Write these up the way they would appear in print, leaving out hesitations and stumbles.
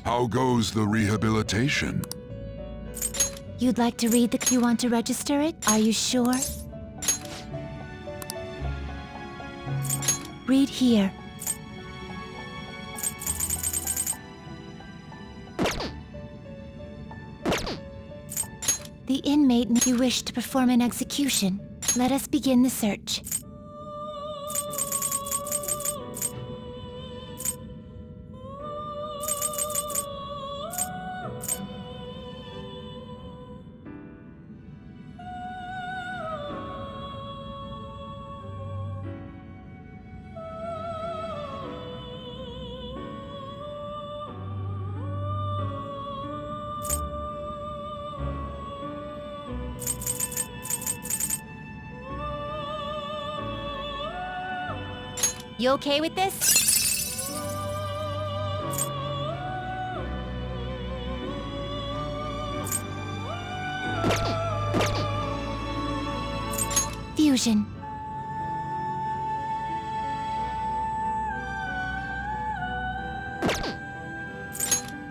How goes the rehabilitation? You'd like to read you want to register it? Are you sure? Read here. The inmate you wish to perform an execution. Let us begin the search. You okay with this? Fusion.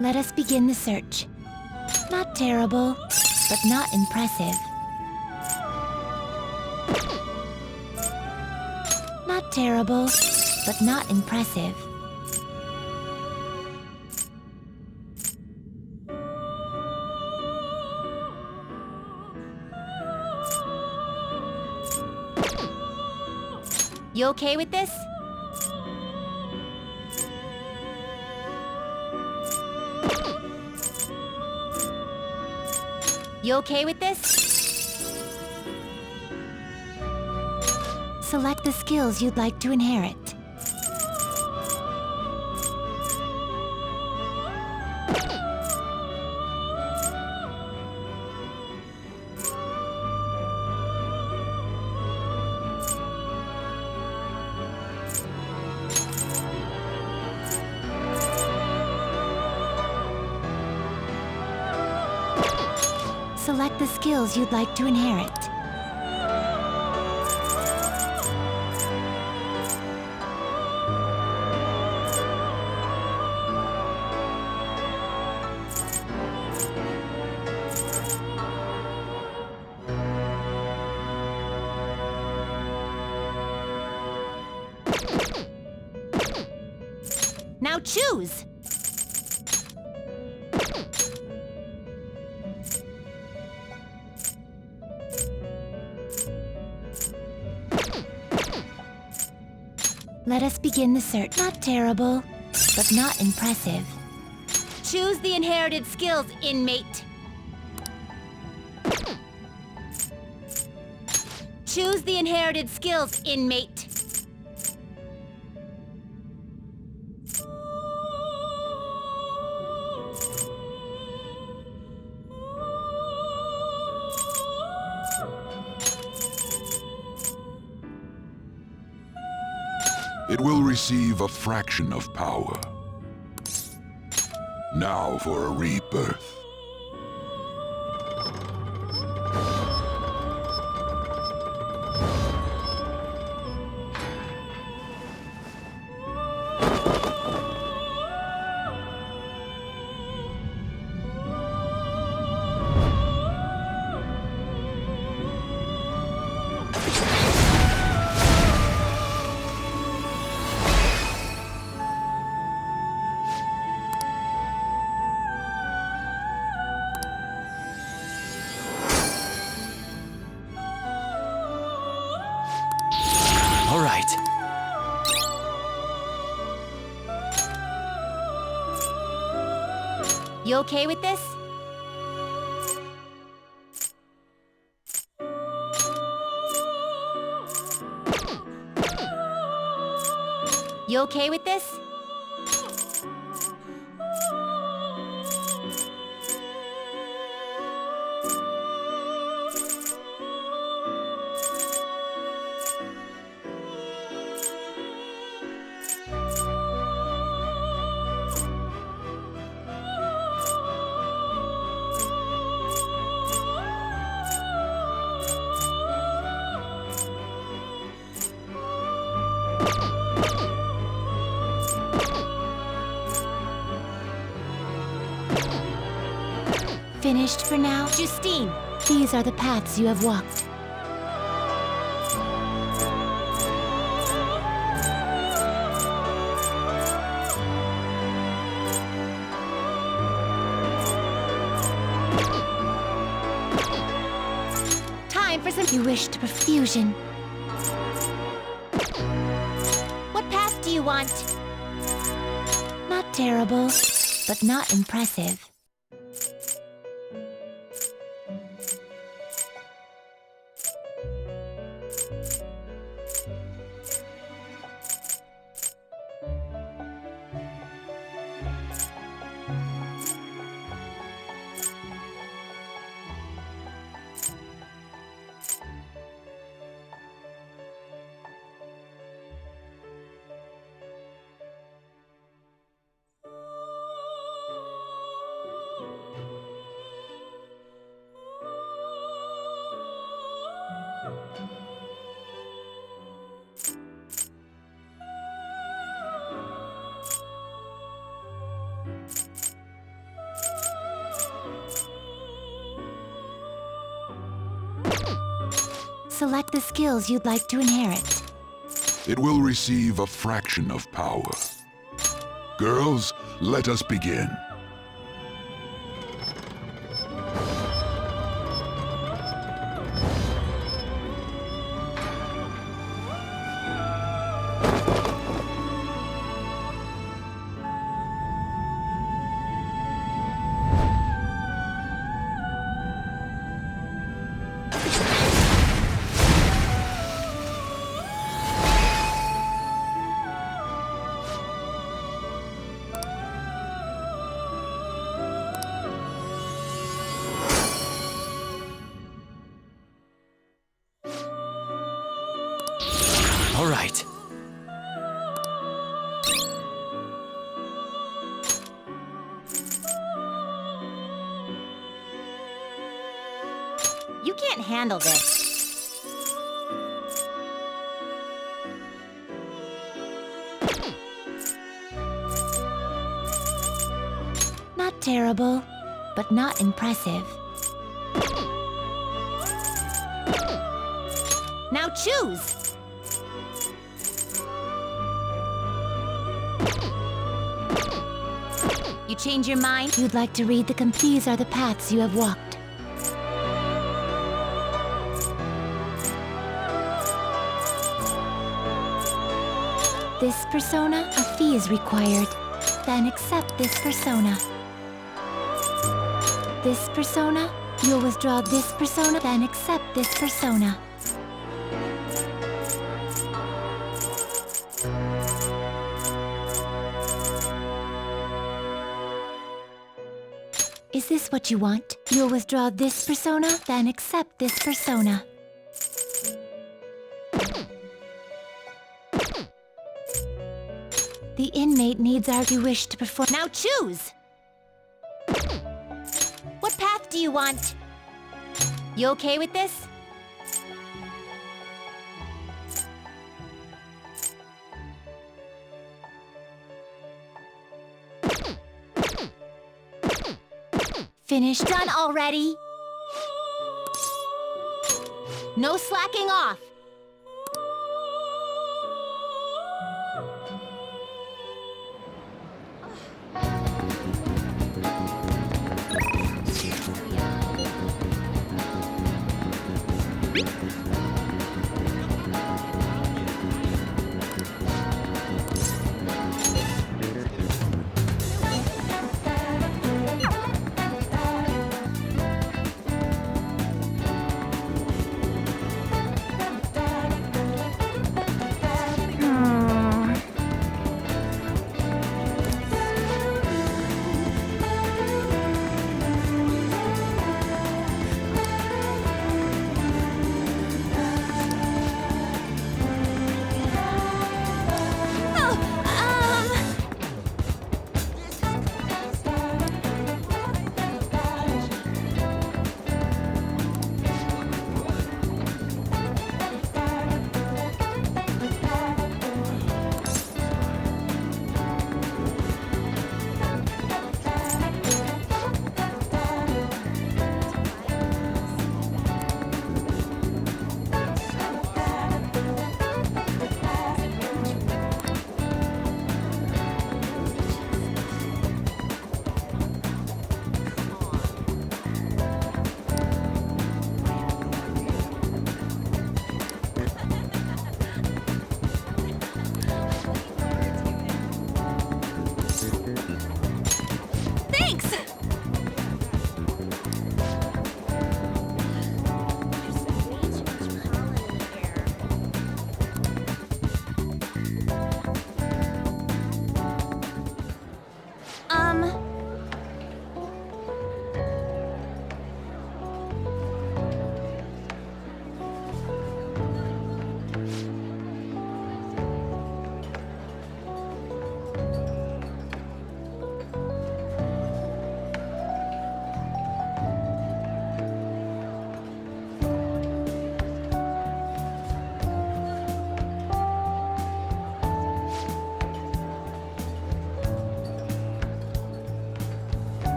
Let us begin the search. Not terrible, but not impressive. Not terrible, but not impressive. You okay with this? You okay with this? Select the skills you'd like to inherit. Select the skills you'd like to inherit. Now choose! Let us begin the search. Not terrible, but not impressive. Choose the inherited skills, inmate. Choose the inherited skills, inmate. It will receive a fraction of power. Now for a rebirth. All right. You okay with this? You okay with this? finished for now? Justine, these are the paths you have walked. Time for some... You wish to perfusion. What path do you want? Not terrible, but not impressive. Select the skills you'd like to inherit. It will receive a fraction of power. Girls, let us begin. All right. You can't handle this. Not terrible, but not impressive. Now choose! You change your mind? You'd like to read the These are the paths you have walked. This persona, a fee is required. Then accept this persona. This persona, you'll withdraw this persona, then accept this persona. Is this what you want? You'll withdraw this persona, then accept this persona. The inmate needs our... You wish to perform... Now choose! What path do you want? You okay with this? Finished? Done already? No slacking off!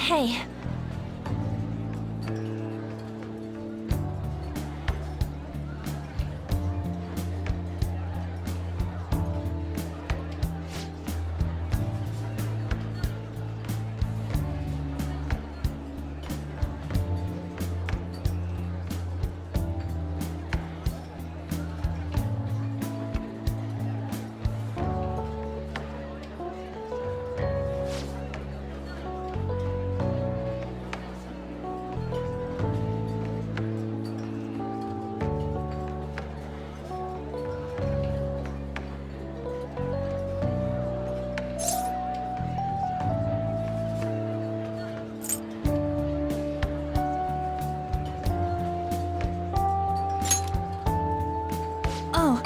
Hey. Oh.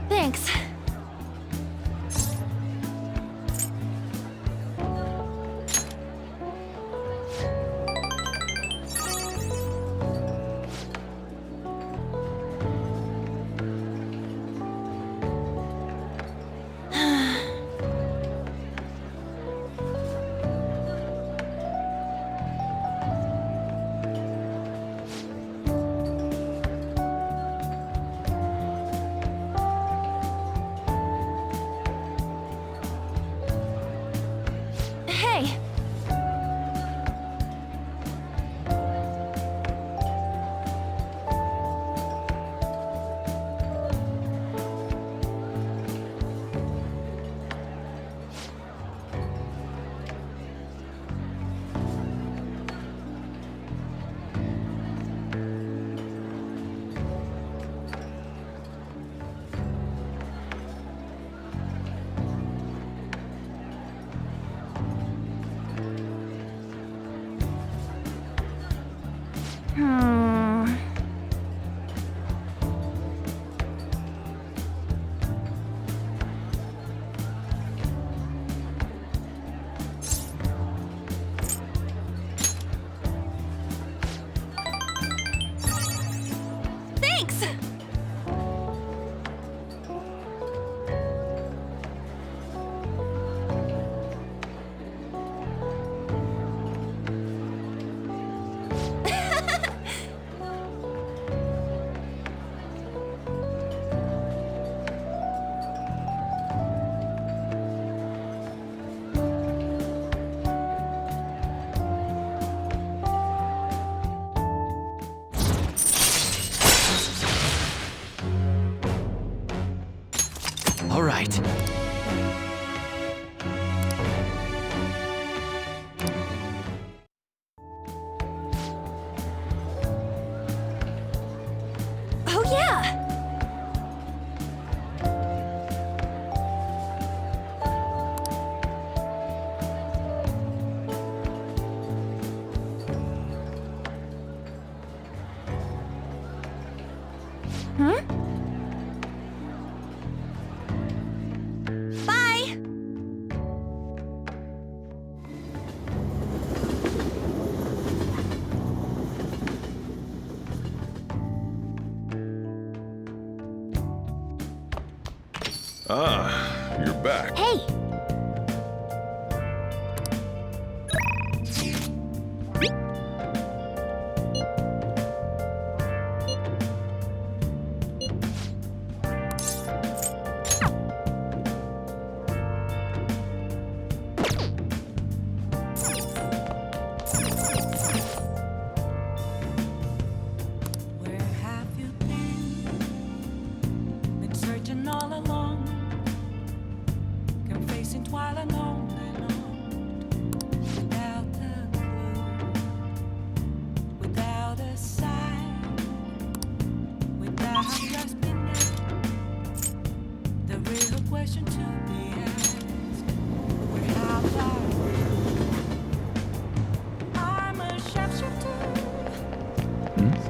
Thanks. Hey! Thanks! All right. Oh yeah! Hmm? Bye! Ah, you're back. Hey! Where have you been? Been searching all along. question to be asked. Where have I been? I'm a sharpshooter.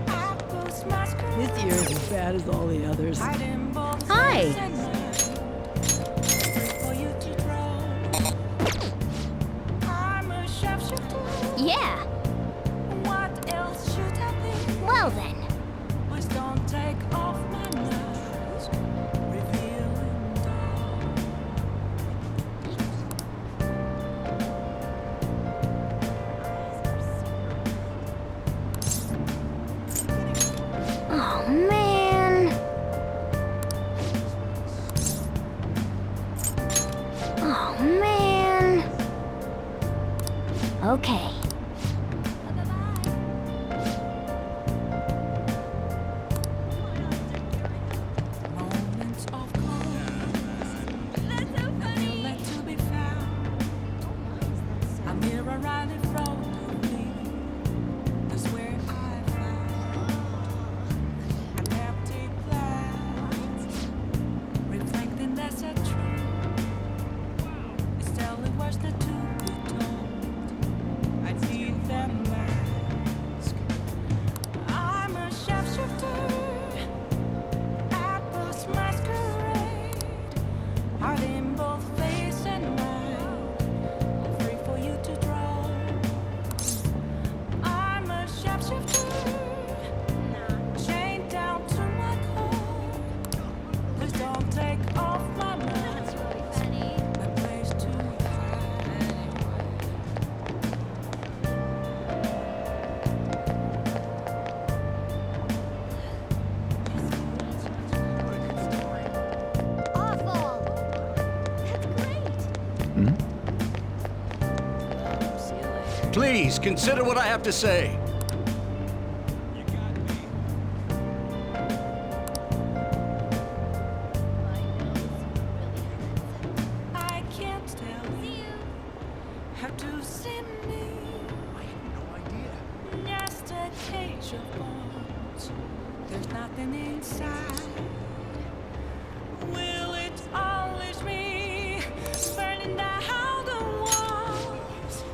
Apples masquerade. This year is as bad as all the others. Hiding both Hi. face and mind. Free for you to draw. I'm a sharpshooter. Yeah. What else should I be? Well then. Please don't take off my mask, revealing dawn. Oh man. Oh man. Okay. Moments of calm, nowhere to be found. A mirror right in front of me. That's where I found an empty glass, reflecting that's a truth. It's telling words that to be told. I need that mask. I'm a sharpshooter. Apples masquerade, heart in both face and mind, free for you to draw. I'm a sharpshooter, chained down to my core. Please don't take off my mask, my place to hide. Awful. That's great. Please consider what I have to say. I can't tell you how to see me. I have no idea. Just a cage of bones. There's nothing inside. Will it always be burning down the walls?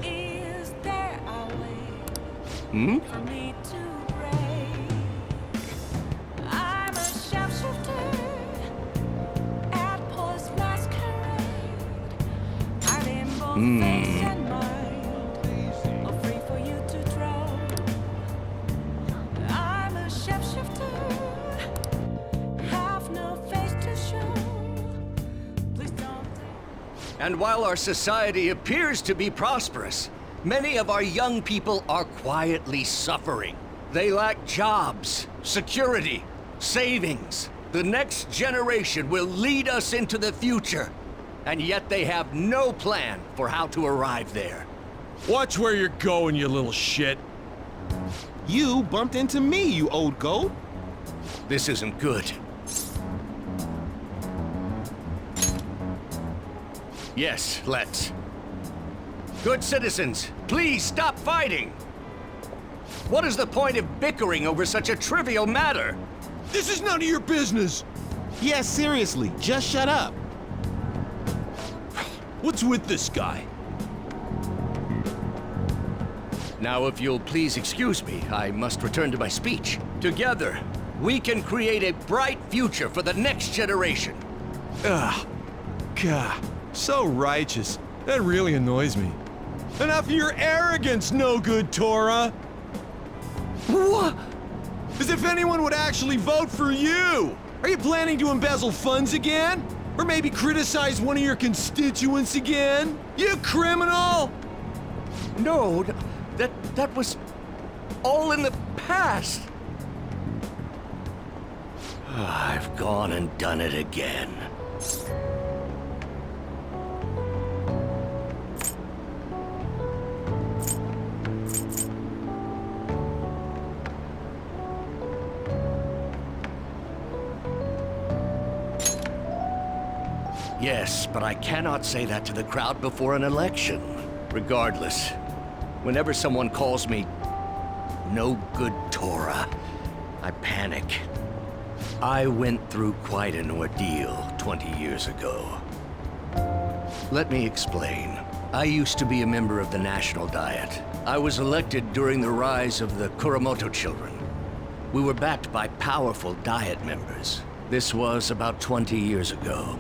Is there a way for me to break? I'm a sharpshooter at Paul's masquerade. Hiding both face and mind. All free for you to draw. I'm a shapeshifter. Have no face to show. Please don't take. And while our society appears to be prosperous, many of our young people are quietly suffering. They lack jobs, security, savings. The next generation will lead us into the future, and yet they have no plan for how to arrive there. Watch where you're going, you little shit. You bumped into me, you old goat. This isn't good. Yes, let's. Good citizens, please stop fighting! What is the point of bickering over such a trivial matter? This is none of your business. Yeah, seriously, just shut up. What's with this guy? Now, if you'll please excuse me, I must return to my speech. Together, we can create a bright future for the next generation. Ugh. God, so righteous. That really annoys me. Enough of your arrogance, no good, Tora. What? As if anyone would actually vote for you! Are you planning to embezzle funds again? Or maybe criticize one of your constituents again? You criminal! No, that was all in the past. I've gone and done it again. Yes, but I cannot say that to the crowd before an election. Regardless, whenever someone calls me no good Tora, I panic. I went through quite an ordeal 20 years ago. Let me explain. I used to be a member of the National Diet. I was elected during the rise of the Kuramoto children. We were backed by powerful Diet members. This was about 20 years ago.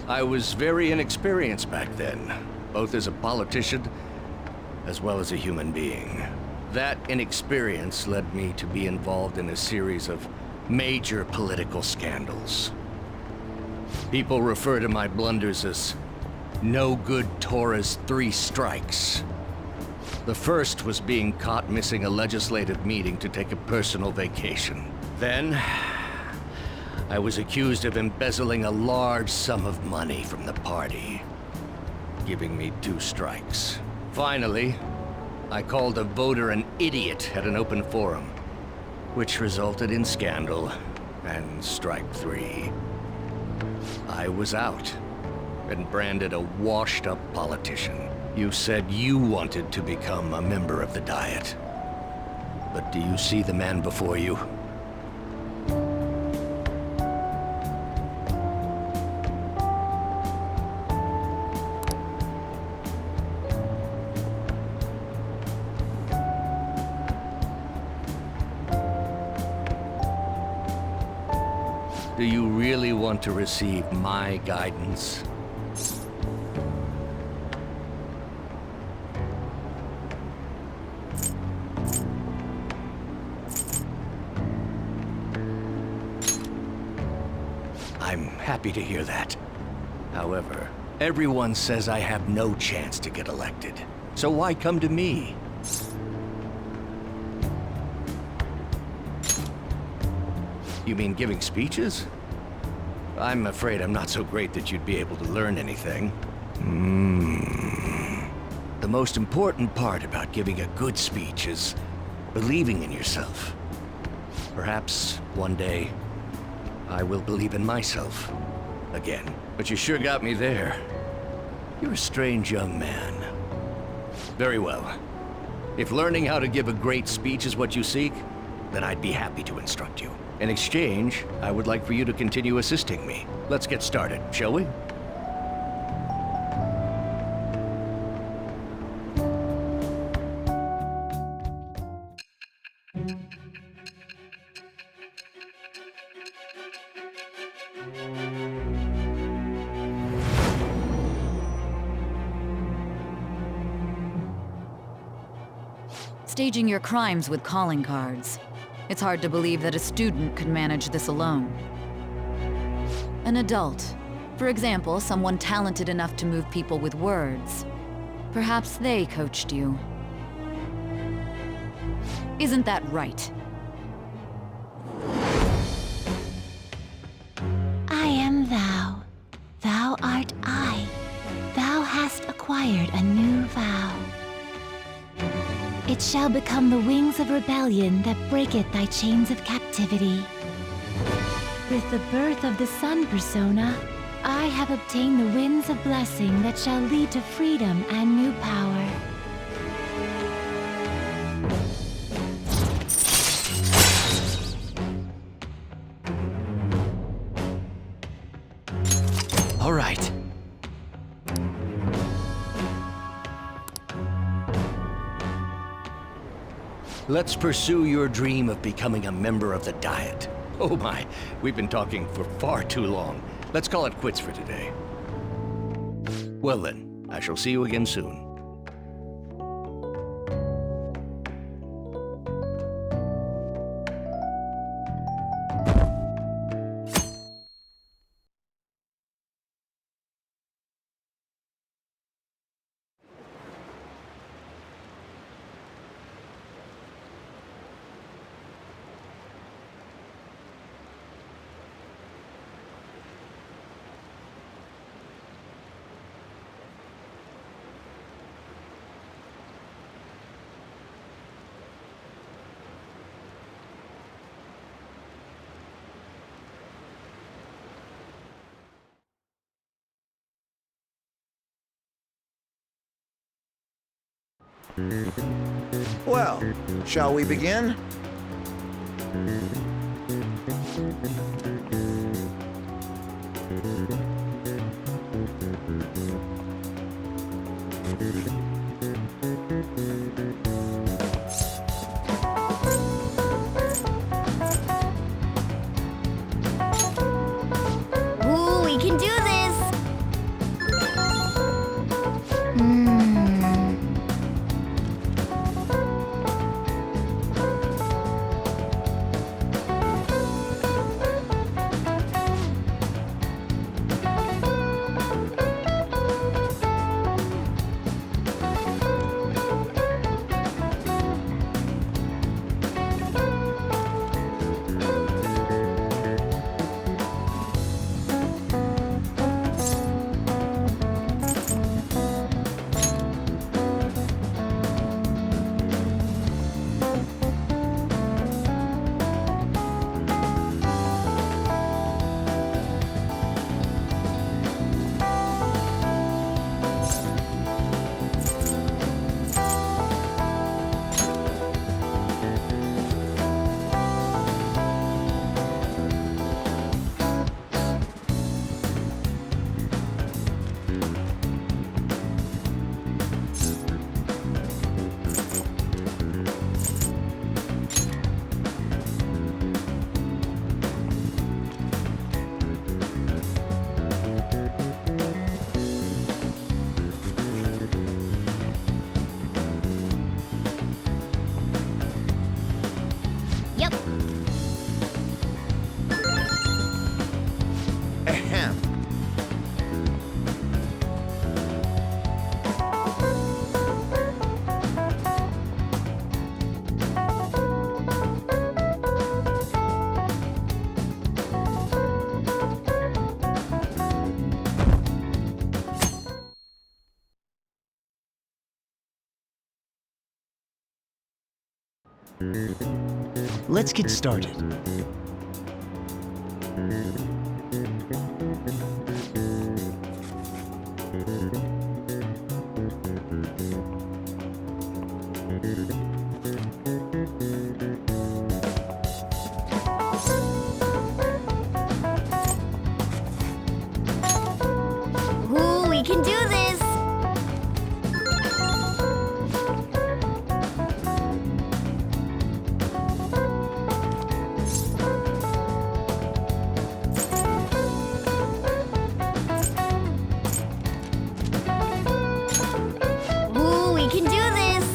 I was very inexperienced back then, both as a politician as well as a human being. That inexperience led me to be involved in a series of major political scandals. People refer to my blunders as no-good Tora's 3 strikes. The first was being caught missing a legislative meeting to take a personal vacation. Then, I was accused of embezzling a large sum of money from the party, giving me 2 strikes. Finally, I called a voter an idiot at an open forum, which resulted in scandal and strike 3. I was out and branded a washed-up politician. You said you wanted to become a member of the Diet. But do you see the man before you? Do you really want to receive my guidance? I'm happy to hear that. However, everyone says I have no chance to get elected. So why come to me? You mean giving speeches? I'm afraid I'm not so great that you'd be able to learn anything. The most important part about giving a good speech is believing in yourself. Perhaps one day, I will believe in myself again. But you sure got me there. You're a strange young man. Very well. If learning how to give a great speech is what you seek, then I'd be happy to instruct you. In exchange, I would like for you to continue assisting me. Let's get started, shall we? Staging your crimes with calling cards. It's hard to believe that a student could manage this alone. An adult, for example, someone talented enough to move people with words. Perhaps they coached you. Isn't that right? I am thou. Thou art I. Thou hast acquired a new vow. It shall become the wings of rebellion that breaketh thy chains of captivity. With the birth of the sun persona, I have obtained the winds of blessing that shall lead to freedom and new power. All right. Let's pursue your dream of becoming a member of the Diet. Oh my, we've been talking for far too long. Let's call it quits for today. Well then, I shall see you again soon. Well, shall we begin? Let's get started. Ooh, we can do this! Ooh, we can do this!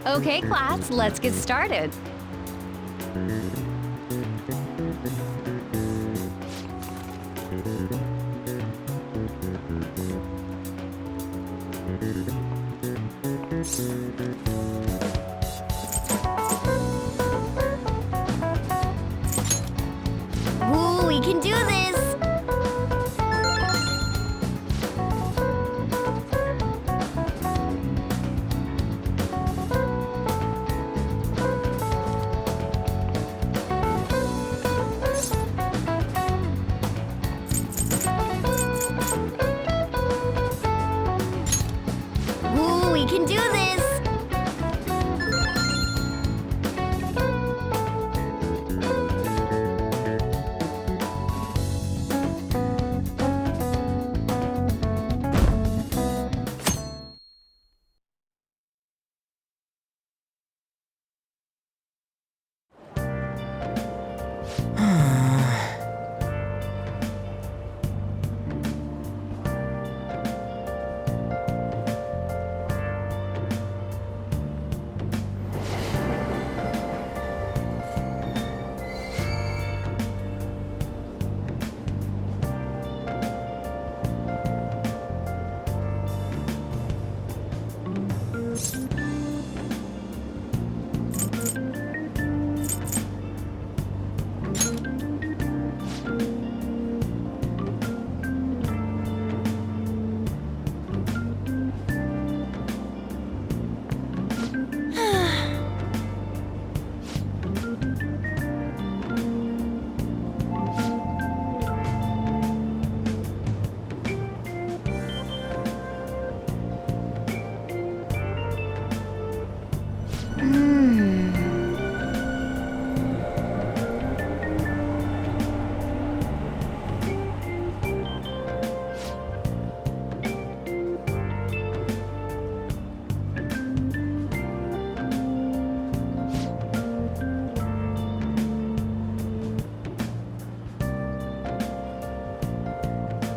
Okay, class, let's get started. Ooh, we can do this! Ooh, we can do this!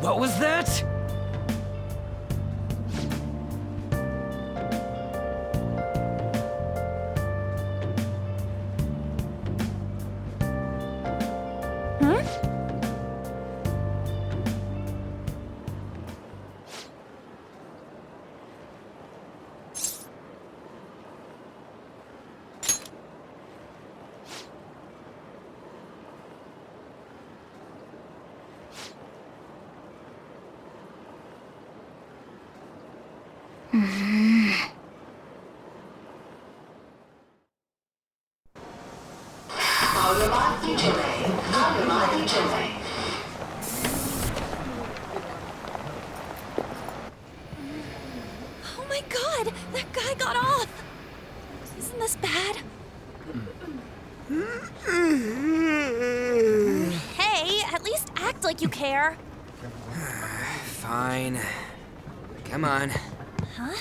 What was that? Oh my god! That guy got off! Isn't this bad? Hey, at least act like you care. Fine. Come on. Huh?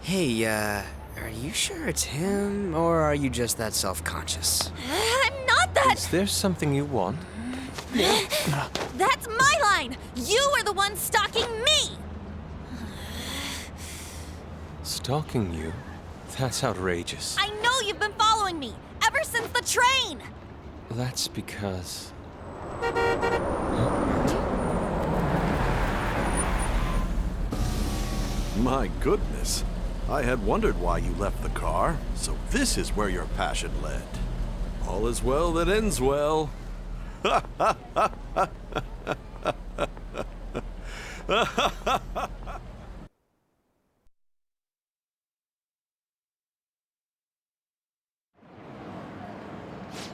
Hey, are you sure it's him, or are you just that self-conscious? I'm not that! Is there something you want? That's my line! You are the one stalking me! Stalking you? That's outrageous. I know you've been following me, ever since the train! That's because... My goodness. I had wondered why you left the car, so this is where your passion led. All is well that ends well.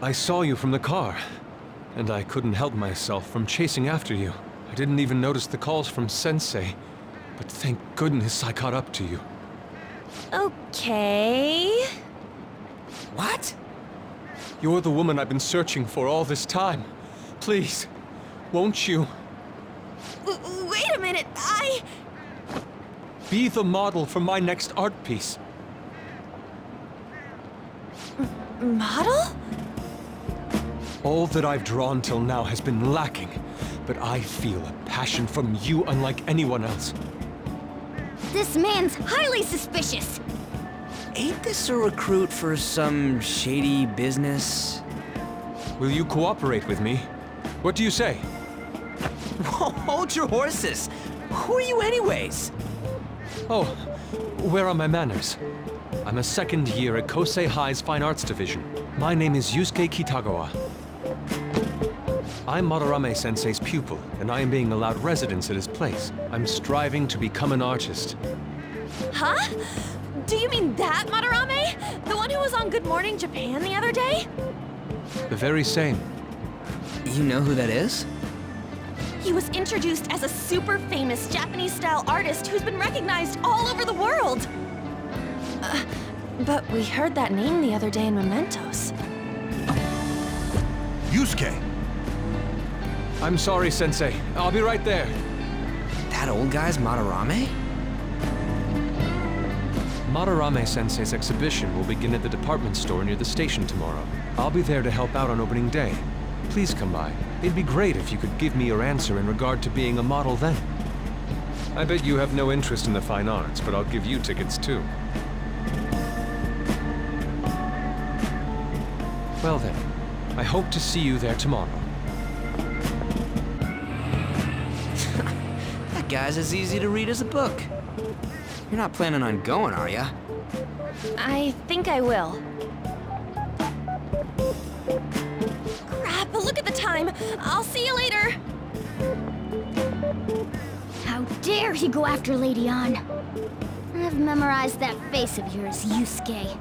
I saw you from the car, and I couldn't help myself from chasing after you. I didn't even notice the calls from Sensei, but thank goodness I caught up to you. Okay... What? You're the woman I've been searching for all this time. Please, won't you? Wait a minute, Be the model for my next art piece. Model? All that I've drawn till now has been lacking, but I feel a passion from you unlike anyone else. This man's highly suspicious. Ain't this a recruit for some shady business? Will you cooperate with me? What do you say? Hold your horses! Who are you anyways? Oh, where are my manners? I'm a second year at Kosei High's Fine Arts Division. My name is Yusuke Kitagawa. I'm Madarame Sensei's pupil, and I am being allowed residence at his place. I'm striving to become an artist. Huh? Do you mean that Madarame? The one who was on Good Morning Japan the other day? The very same. You know who that is? He was introduced as a super famous Japanese-style artist who's been recognized all over the world. But we heard that name the other day in Mementos. Yusuke! I'm sorry, Sensei. I'll be right there. That old guy's Madarame? Madarame Sensei's exhibition will begin at the department store near the station tomorrow. I'll be there to help out on opening day. Please come by. It'd be great if you could give me your answer in regard to being a model then. I bet you have no interest in the fine arts, but I'll give you tickets too. Well then, I hope to see you there tomorrow. That guy's as easy to read as a book. You're not planning on going, are ya? I think I will. Crap, look at the time. I'll see you later. How dare he go after Lady Ann? I've memorized that face of yours, Yusuke.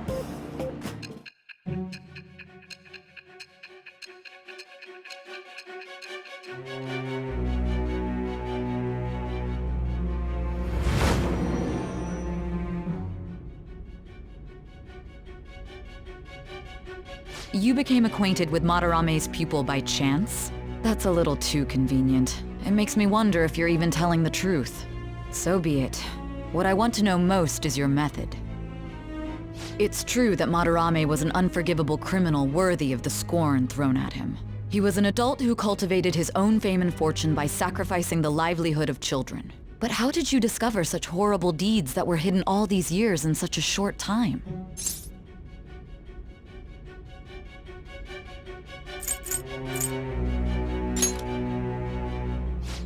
You became acquainted with Madarame's pupil by chance? That's a little too convenient. It makes me wonder if you're even telling the truth. So be it. What I want to know most is your method. It's true that Madarame was an unforgivable criminal worthy of the scorn thrown at him. He was an adult who cultivated his own fame and fortune by sacrificing the livelihood of children. But how did you discover such horrible deeds that were hidden all these years in such a short time?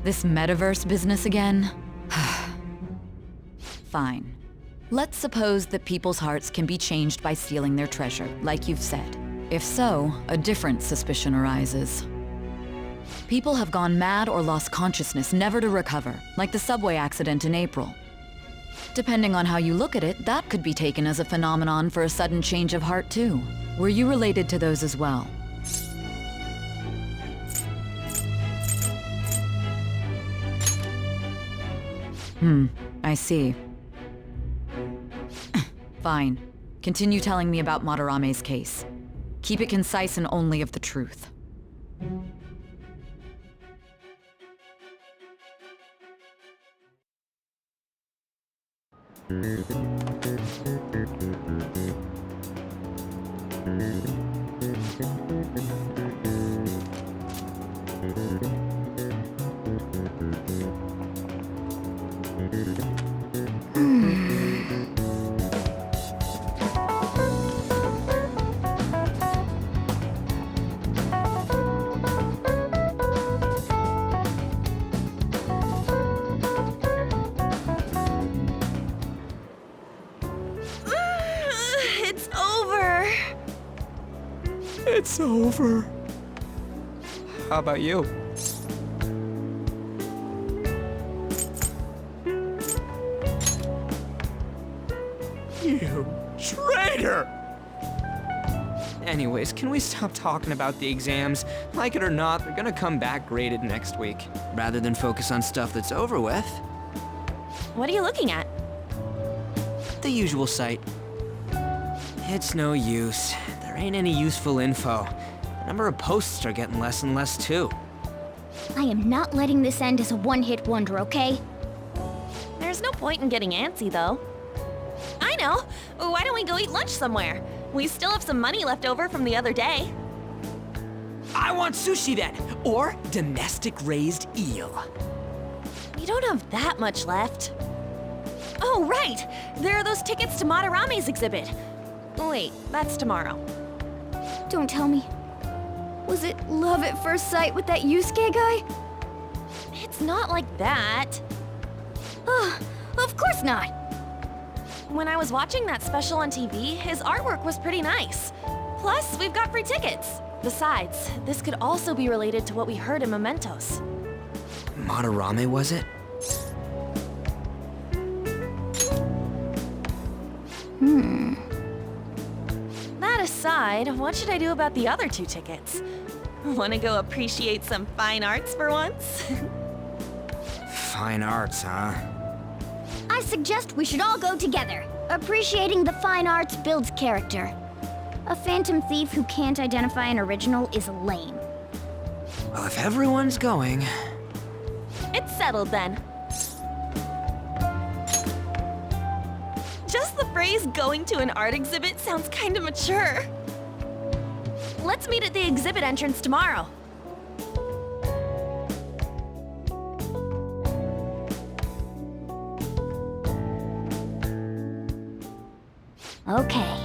This metaverse business again? Fine. Let's suppose that people's hearts can be changed by stealing their treasure, like you've said. If so, a different suspicion arises. People have gone mad or lost consciousness, never to recover, like the subway accident in April. Depending on how you look at it, that could be taken as a phenomenon for a sudden change of heart too. Were you related to those as well? I see. Fine. Continue telling me about Madarame's case. Keep it concise and only of the truth. It's over. It's over. How about you? You traitor! Anyways, can we stop talking about the exams? Like it or not, they're gonna come back graded next week. Rather than focus on stuff that's over with. What are you looking at? The usual site. It's no use. There ain't any useful info. The number of posts are getting less and less too. I am not letting this end as a one-hit wonder, okay? There's no point in getting antsy, though. I know. Why don't we go eat lunch somewhere? We still have some money left over from the other day. I want sushi then, or domestic-raised eel. We don't have that much left. Oh, right! There are those tickets to Madarame's exhibit. Wait, that's tomorrow. Don't tell me. Was it love at first sight with that Yusuke guy? It's not like that. Of course not. When I was watching that special on TV, his artwork was pretty nice. Plus, we've got free tickets. Besides, this could also be related to what we heard in Mementos. Madarame, was it? That aside, what should I do about the other 2 tickets? Want to go appreciate some fine arts for once? Fine arts, huh? I suggest we should all go together. Appreciating the fine arts builds character. A phantom thief who can't identify an original is lame. Well, if everyone's going... It's settled then. Just the phrase going to an art exhibit sounds kind of mature. Let's meet at the exhibit entrance tomorrow. Okay.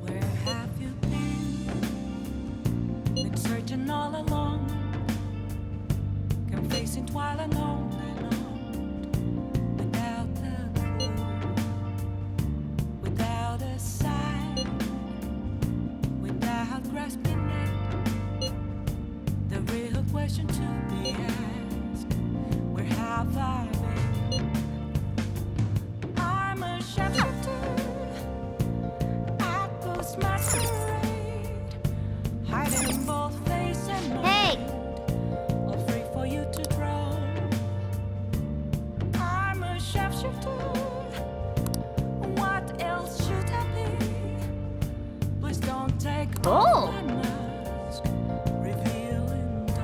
Where have you been searching all along, confessing while alone without a clue, without a sign, without grasping it. The real question to be asked: where have I been? I'm a shepherd. Masquerade, hiding in both face and mind. Hey! All free for you to draw. I'm a shapeshifter. What else should I be? Please don't take off my mask, revealing dark.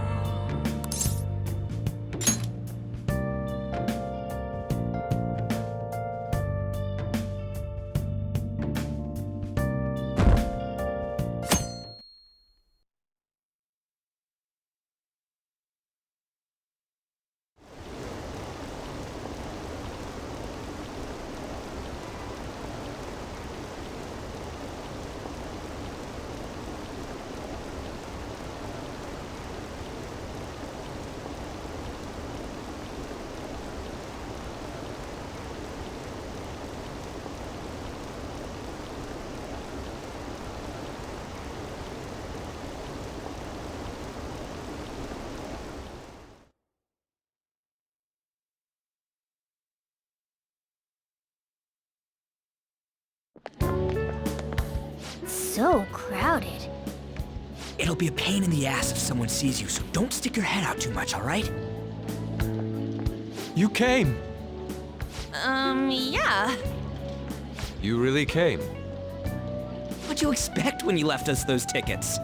So crowded. It'll be a pain in the ass if someone sees you, so don't stick your head out too much, all right? You came! Yeah. You really came. What'd you expect when you left us those tickets?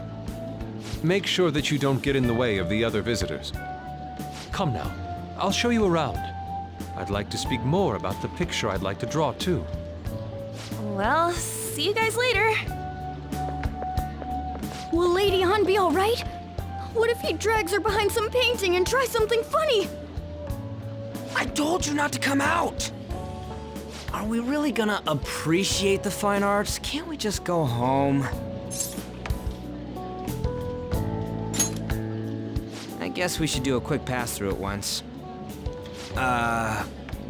Make sure that you don't get in the way of the other visitors. Come now, I'll show you around. I'd like to speak more about the picture I'd like to draw, too. Well, see you guys later. Will Lady Han be alright? What if he drags her behind some painting and tries something funny? I told you not to come out! Are we really gonna appreciate the fine arts? Can't we just go home? I guess we should do a quick pass-through at once.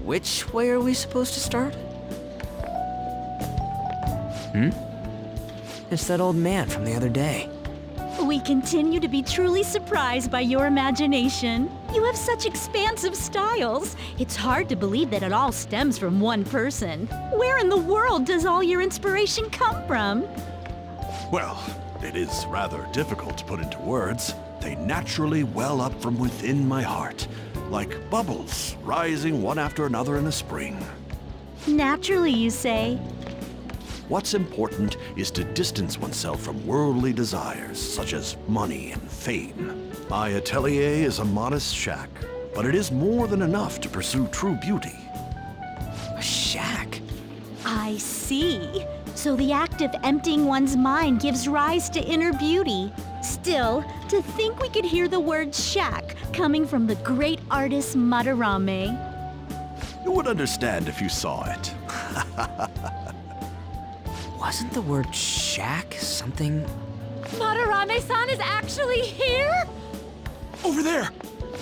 Which way are we supposed to start? It's that old man from the other day. We continue to be truly surprised by your imagination. You have such expansive styles. It's hard to believe that it all stems from one person. Where in the world does all your inspiration come from? Well, it is rather difficult to put into words. They naturally well up from within my heart, like bubbles rising one after another in the spring. Naturally, you say? What's important is to distance oneself from worldly desires, such as money and fame. My atelier is a modest shack, but it is more than enough to pursue true beauty. A shack? I see. So the act of emptying one's mind gives rise to inner beauty. Still, to think we could hear the word shack coming from the great artist Madarame. You would understand if you saw it. Wasn't the word shack something? Madarame-san is actually here? Over there!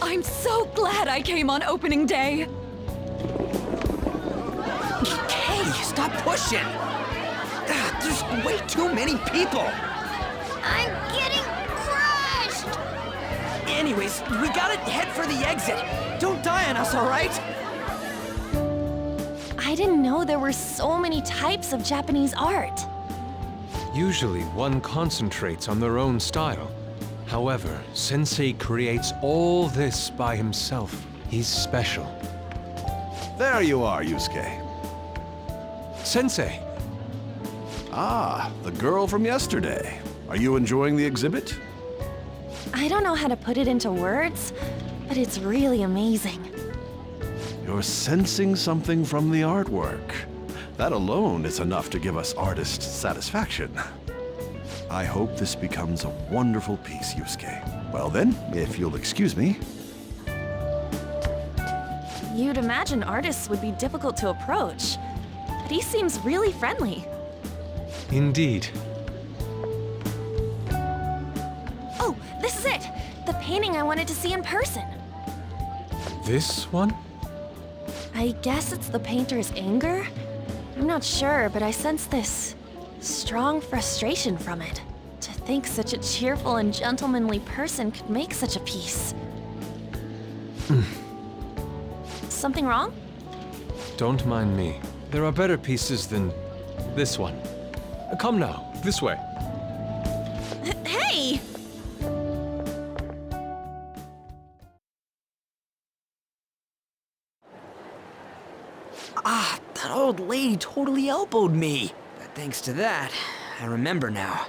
I'm so glad I came on opening day. Hey, stop pushing! There's way too many people! I'm getting crushed! Anyways, we gotta head for the exit. Don't die on us, all right? I didn't know there were so many types of Japanese art. Usually, one concentrates on their own style. However, Sensei creates all this by himself. He's special. There you are, Yusuke. Sensei! Ah, the girl from yesterday. Are you enjoying the exhibit? I don't know how to put it into words, but it's really amazing. You're sensing something from the artwork. That alone is enough to give us artist satisfaction. I hope this becomes a wonderful piece, Yusuke. Well then, if you'll excuse me. You'd imagine artists would be difficult to approach, but he seems really friendly. Indeed. Oh, this is it! The painting I wanted to see in person. This one? I guess it's the painter's anger? I'm not sure, but I sense this strong frustration from it. To think such a cheerful and gentlemanly person could make such a piece. Something wrong? Don't mind me. There are better pieces than this one. Come now, this way. Hey! Ah, that old lady totally elbowed me. But thanks to that, I remember now.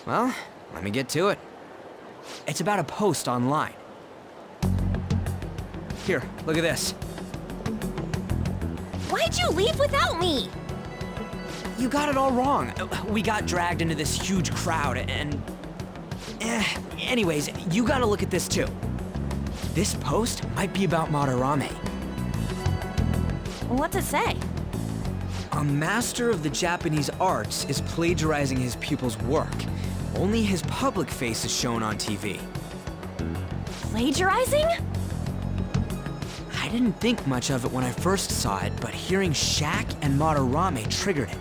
Well, let me get to it. It's about a post online. Here, look at this. Why'd you leave without me? You got it all wrong. We got dragged into this huge crowd and... Anyways, you gotta look at this too. This post might be about Madarame. What's it say? A master of the Japanese arts is plagiarizing his pupil's work. Only his public face is shown on TV. Plagiarizing? I didn't think much of it when I first saw it, but hearing Shack and Madarame triggered it.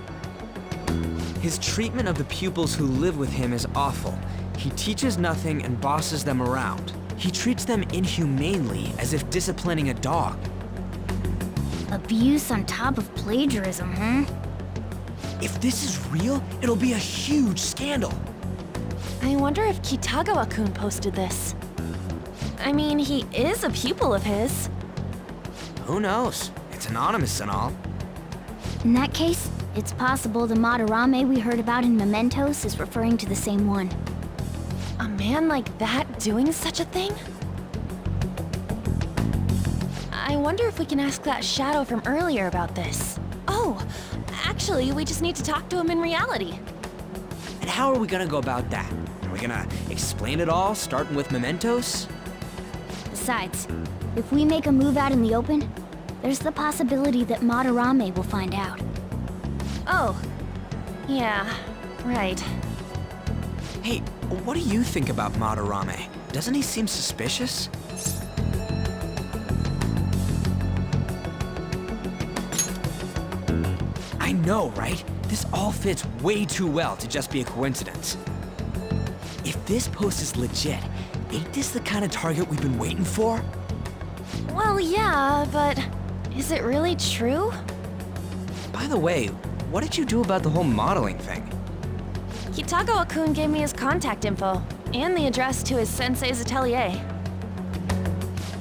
His treatment of the pupils who live with him is awful. He teaches nothing and bosses them around. He treats them inhumanely, as if disciplining a dog. Abuse on top of plagiarism, huh? If this is real, it'll be a huge scandal. I wonder if Kitagawa-kun posted this. I mean, he is a pupil of his. Who knows? It's anonymous and all. In that case, it's possible the Madarame we heard about in Mementos is referring to the same one. A man like that doing such a thing? I wonder if we can ask that shadow from earlier about this. Oh, actually, we just need to talk to him in reality. And how are we gonna go about that? Are we gonna explain it all, starting with Mementos? Besides, if we make a move out in the open, there's the possibility that Madarame will find out. Oh, yeah, right. Hey, what do you think about Madarame? Doesn't he seem suspicious? I know, right? This all fits way too well to just be a coincidence. If this post is legit, ain't this the kind of target we've been waiting for? Well, yeah, but is it really true? By the way, what did you do about the whole modeling thing? Kitagawa-kun gave me his contact info, and the address to his sensei's atelier.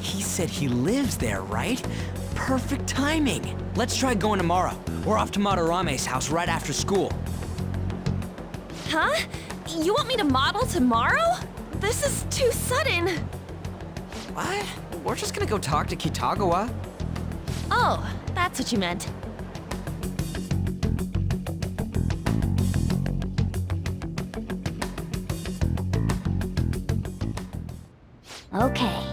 He said he lives there, right? Perfect timing. Let's try going tomorrow. We're off to Madarame's house right after school. Huh? You want me to model tomorrow? This is too sudden. What? We're just gonna go talk to Kitagawa. Oh, that's what you meant. Okay,